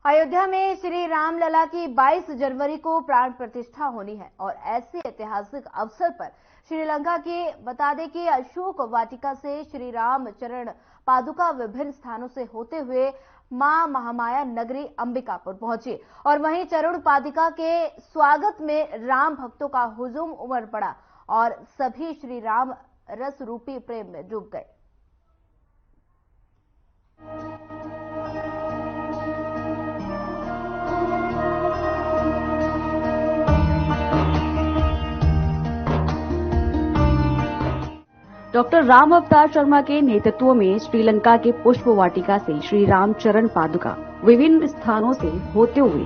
अयोध्या में श्री रामलला की 22 जनवरी को प्राण प्रतिष्ठा होनी है और ऐसे ऐतिहासिक अवसर पर श्रीलंका के बता दें कि अशोक वाटिका से श्री राम चरण पादुका विभिन्न स्थानों से होते हुए मां महामाया नगरी अंबिकापुर पहुंची और वहीं चरण पादुका के स्वागत में राम भक्तों का हुजूम उमड़ पड़ा और सभी श्री राम रस रूपी प्रेम में डूब गए। डॉक्टर राम अवतार शर्मा के नेतृत्व में श्रीलंका के पुष्प वाटिका से श्री राम चरण पादुका विभिन्न स्थानों से होते हुए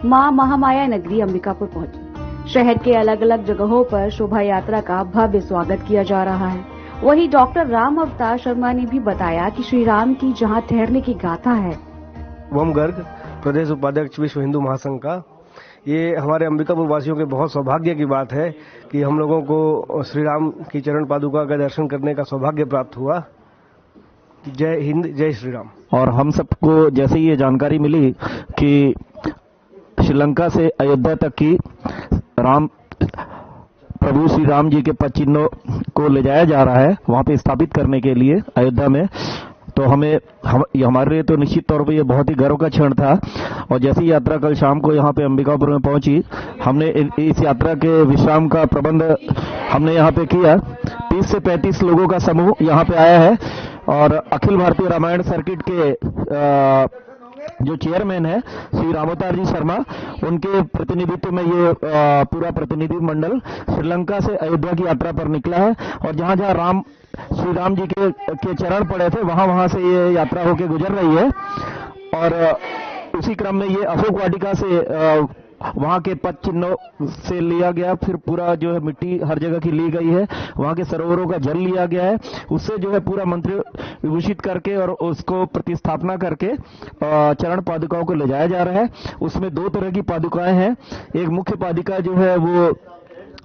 मां महामाया नगरी अंबिकापुर पहुंची। शहर के अलग अलग जगहों पर शोभा यात्रा का भव्य स्वागत किया जा रहा है। वहीं डॉक्टर राम अवतार शर्मा ने भी बताया कि श्री राम की जहां ठहरने की गाथा है। ओम गर्ग प्रदेश उपाध्यक्ष विश्व हिंदू महासंघ का ये हमारे अंबिकापुर वासियों के बहुत सौभाग्य की बात है कि हम लोगों को श्री राम की चरण पादुका का दर्शन करने का सौभाग्य प्राप्त हुआ। जय हिंद, जय श्री राम। और हम सबको जैसे ये जानकारी मिली कि श्रीलंका से अयोध्या तक की प्रभु श्री राम जी के पद चिन्हों को ले जाया जा रहा है वहां पे स्थापित करने के लिए अयोध्या में, तो हमारे लिए तो निश्चित तौर पे ये बहुत ही गर्व का क्षण था। और जैसी यात्रा कल शाम को यहाँ पे अंबिकापुर में पहुंची, हमने इस यात्रा के विश्राम का प्रबंध हमने यहाँ पे किया। 30 से 35 लोगों का समूह यहाँ पे आया है और अखिल भारतीय रामायण सर्किट के जो चेयरमैन है श्री रामोतार जी शर्मा, उनके प्रतिनिधित्व में ये पूरा प्रतिनिधि मंडल श्रीलंका से अयोध्या की यात्रा पर निकला है। और जहां जहां श्री राम जी के चरण पड़े थे वहां से ये यात्रा होके गुजर रही है। और उसी क्रम में ये अशोक वाटिका से वहां के पद चिन्हों से लिया गया, फिर पूरा जो है मिट्टी हर जगह की ली गई है, वहां के सरोवरों का जल लिया गया है, उससे जो है पूरा मंत्र विभूषित करके और उसको प्रतिस्थापना करके चरण पादुकाओं को ले जाया जा रहा है। उसमें 2 तरह की पादुकाएं हैं। एक मुख्य पादुका जो है वो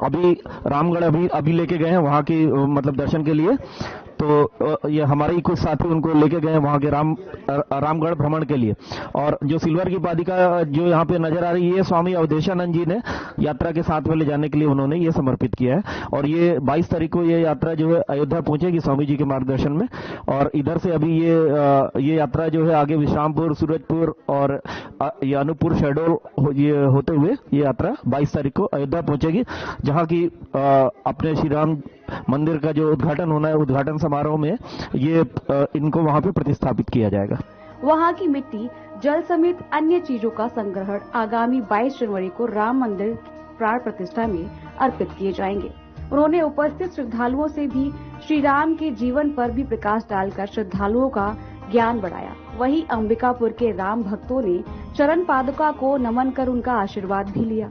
अभी रामगढ़ अभी लेके गए हैं वहां की मतलब दर्शन के लिए, तो ये हमारे ही कुछ साथी उनको लेके गए वहां के रामगढ़ भ्रमण के लिए। और जो सिल्वर की पादुका जो यहाँ पे नजर आ रही है, स्वामी अवधेशानंद जी ने यात्रा के साथ में ले जाने के लिए उन्होंने ये समर्पित किया है। और ये 22 तारीख को ये यात्रा जो है अयोध्या पहुंचेगी स्वामी जी के मार्गदर्शन में। और इधर से अभी ये यात्रा जो है आगे विश्रामपुर, सूरजपुर और ये अनूपपुर, शहडोल ये होते हुए ये यात्रा 22 तारीख को अयोध्या पहुंचेगी, जहाँ की अपने श्री राम मंदिर का जो उद्घाटन होना है, उद्घाटन समारोह में ये इनको वहां पे प्रतिस्थापित किया जाएगा। वहां की मिट्टी, जल समेत अन्य चीजों का संग्रहण आगामी 22 जनवरी को राम मंदिर प्राण प्रतिष्ठा में अर्पित किए जाएंगे। उन्होंने उपस्थित श्रद्धालुओं से भी श्री राम के जीवन पर भी प्रकाश डालकर श्रद्धालुओं का ज्ञान बढ़ाया। वहीं अंबिकापुर के राम भक्तों ने चरण पादुका को नमन कर उनका आशीर्वाद भी लिया।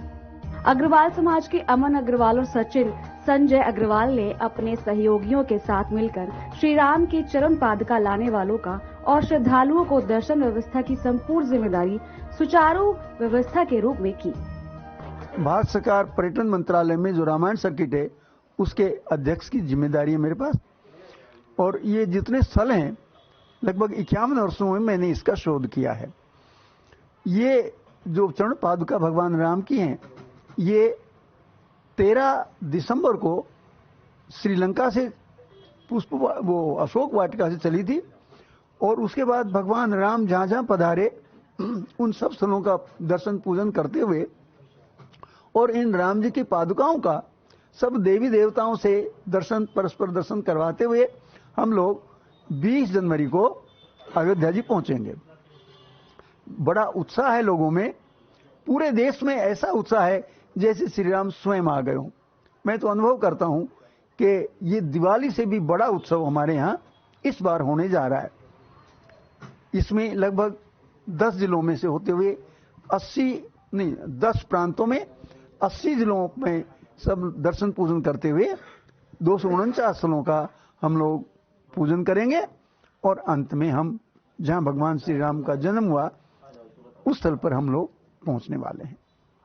अग्रवाल समाज के अमन अग्रवाल और सचिव संजय अग्रवाल ने अपने सहयोगियों के साथ मिलकर श्री राम की चरण पादुका लाने वालों का और श्रद्धालुओं को दर्शन व्यवस्था की संपूर्ण जिम्मेदारी सुचारू व्यवस्था के रूप में की। भारत सरकार पर्यटन मंत्रालय में जो रामायण सर्किट है उसके अध्यक्ष की जिम्मेदारी है मेरे पास। और ये जितने स्थल हैं लगभग 51 वर्षों में मैंने इसका शोध किया है। ये जो चरण पादुका भगवान राम की हैं, ये 13 दिसंबर को श्रीलंका से वो अशोक वाटिका से चली थी और उसके बाद भगवान राम जहां जहां पधारे उन सब स्थलों का दर्शन पूजन करते हुए और इन राम जी की पादुकाओं का सब देवी देवताओं से परस्पर दर्शन करवाते हुए हम लोग 20 जनवरी को अयोध्या जी पहुंचेंगे। बड़ा उत्साह है लोगों में, पूरे देश में ऐसा उत्साह है जैसे श्री राम स्वयं आ गए हों। मैं तो अनुभव करता हूं कि ये दिवाली से भी बड़ा उत्सव हमारे यहाँ इस बार होने जा रहा है। इसमें लगभग 10 जिलों में से होते हुए 10 प्रांतों में 80 जिलों में सब दर्शन पूजन करते हुए 249 स्थलों का हम लोग पूजन करेंगे और अंत में हम जहां भगवान श्री राम का जन्म हुआ उस स्थल पर हम लोग पहुंचने वाले हैं।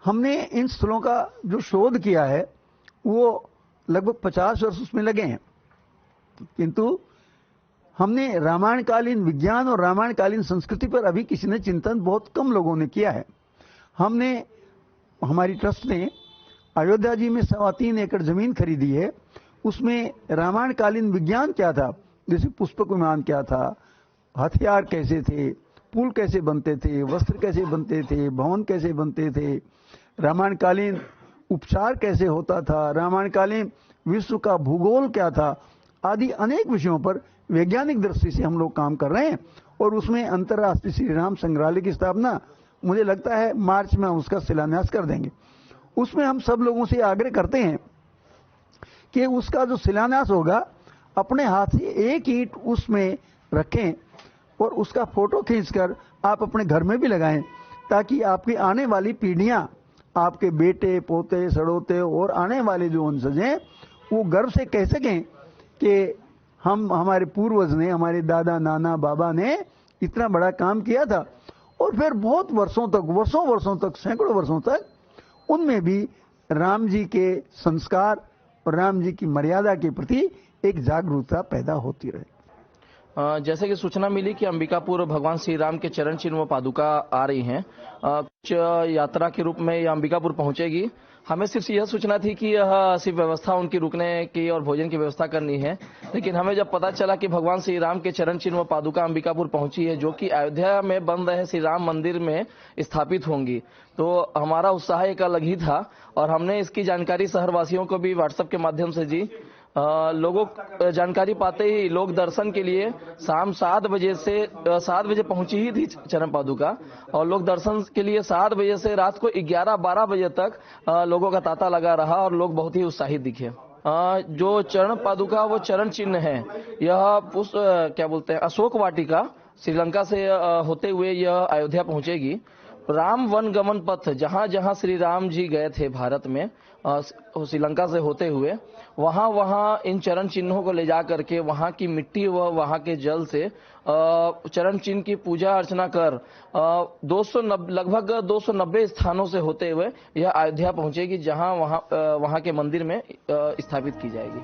हमने इन स्थलों का जो शोध किया है वो लगभग 50 वर्ष उसमें लगे हैं, किंतु हमने रामायणकालीन विज्ञान और रामायणकालीन संस्कृति पर अभी किसी ने चिंतन बहुत कम लोगों ने किया है। हमारी ट्रस्ट ने अयोध्या जी में 3.25 एकड़ जमीन खरीदी है। उसमें रामायणकालीन विज्ञान क्या था, जैसे पुष्पक विमान क्या था, हथियार कैसे थे, पुल कैसे बनते थे, वस्त्र कैसे बनते थे, भवन कैसे बनते थे, रामायणकालीन उपचार कैसे होता था, रामायणकालीन विश्व का भूगोल क्या था, आदि अनेक विषयों पर वैज्ञानिक दृष्टि से हम लोग काम कर रहे हैं। और उसमें अंतर्राष्ट्रीय श्री राम संग्रहालय की स्थापना मुझे लगता है मार्च में हम उसका शिलान्यास कर देंगे। उसमें हम सब लोगों से आग्रह करते हैं कि उसका जो शिलान्यास होगा अपने हाथ से एक ईंट उसमें रखें और उसका फोटो खींचकर आप अपने घर में भी लगाएं, ताकि आपकी आने वाली पीढ़ियां, आपके बेटे पोते सड़ोते और आने वाले जो वंशज हैं वो गर्व से कह सकें कि हमारे पूर्वज ने, हमारे दादा नाना बाबा ने इतना बड़ा काम किया था। और फिर बहुत वर्षों तक सैकड़ों वर्षों तक उनमें भी राम जी के संस्कार और राम जी की मर्यादा के प्रति एक जागरूकता पैदा होती रहे। जैसे कि सूचना मिली कि अंबिकापुर भगवान श्री राम के चरण चिन्ह व पादुका आ रही हैं, कुछ यात्रा के रूप में यह अंबिकापुर पहुंचेगी। हमें सिर्फ यह सूचना थी कि यह सिर्फ व्यवस्था उनकी रुकने की और भोजन की व्यवस्था करनी है, लेकिन हमें जब पता चला कि भगवान श्री राम के चरण चिन्ह व पादुका अंबिकापुर पहुंची है, जो कि अयोध्या में बन रहे श्री राम मंदिर में स्थापित होंगी, तो हमारा उत्साह एक अलग ही था। और हमने इसकी जानकारी शहरवासियों को भी व्हाट्सएप के माध्यम से दी। लोगों जानकारी पाते ही लोग दर्शन के लिए शाम 7 बजे पहुंची ही थी चरण पादुका, और लोग दर्शन के लिए 7 बजे से रात को 11-12 बजे तक लोगों का तांता लगा रहा और लोग बहुत ही उत्साहित दिखे। जो चरण पादुका वो चरण चिन्ह है, यह अशोक वाटिका श्रीलंका से होते हुए यह अयोध्या पहुंचेगी। राम वन गमन पथ, जहां जहां श्री राम जी गए थे भारत में श्रीलंका से होते हुए, वहां इन चरण चिन्हों को ले जा करके वहां की मिट्टी व वहां के जल से चरण चिन्ह की पूजा अर्चना कर लगभग 290 स्थानों से होते हुए यह अयोध्या पहुंचेगी, जहां वहां के मंदिर में स्थापित की जाएगी।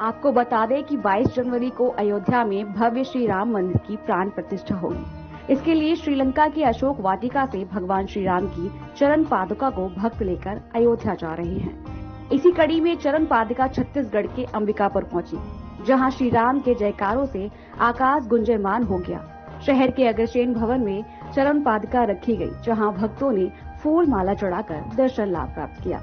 आपको बता दें कि 22 जनवरी को अयोध्या में भव्य श्री राम मंदिर की प्राण प्रतिष्ठा होगी। इसके लिए श्रीलंका की अशोक वाटिका से भगवान श्री राम की चरण पादुका को भक्त लेकर अयोध्या जा रहे हैं। इसी कड़ी में चरण पादुका छत्तीसगढ़ के अंबिकापुर पहुंची, जहां श्री राम के जयकारों से आकाश गुंजयमान हो गया। शहर के अग्रसेन भवन में चरण पादुका रखी गई, जहां भक्तों ने फूल माला चढ़ाकर दर्शन लाभ प्राप्त किया।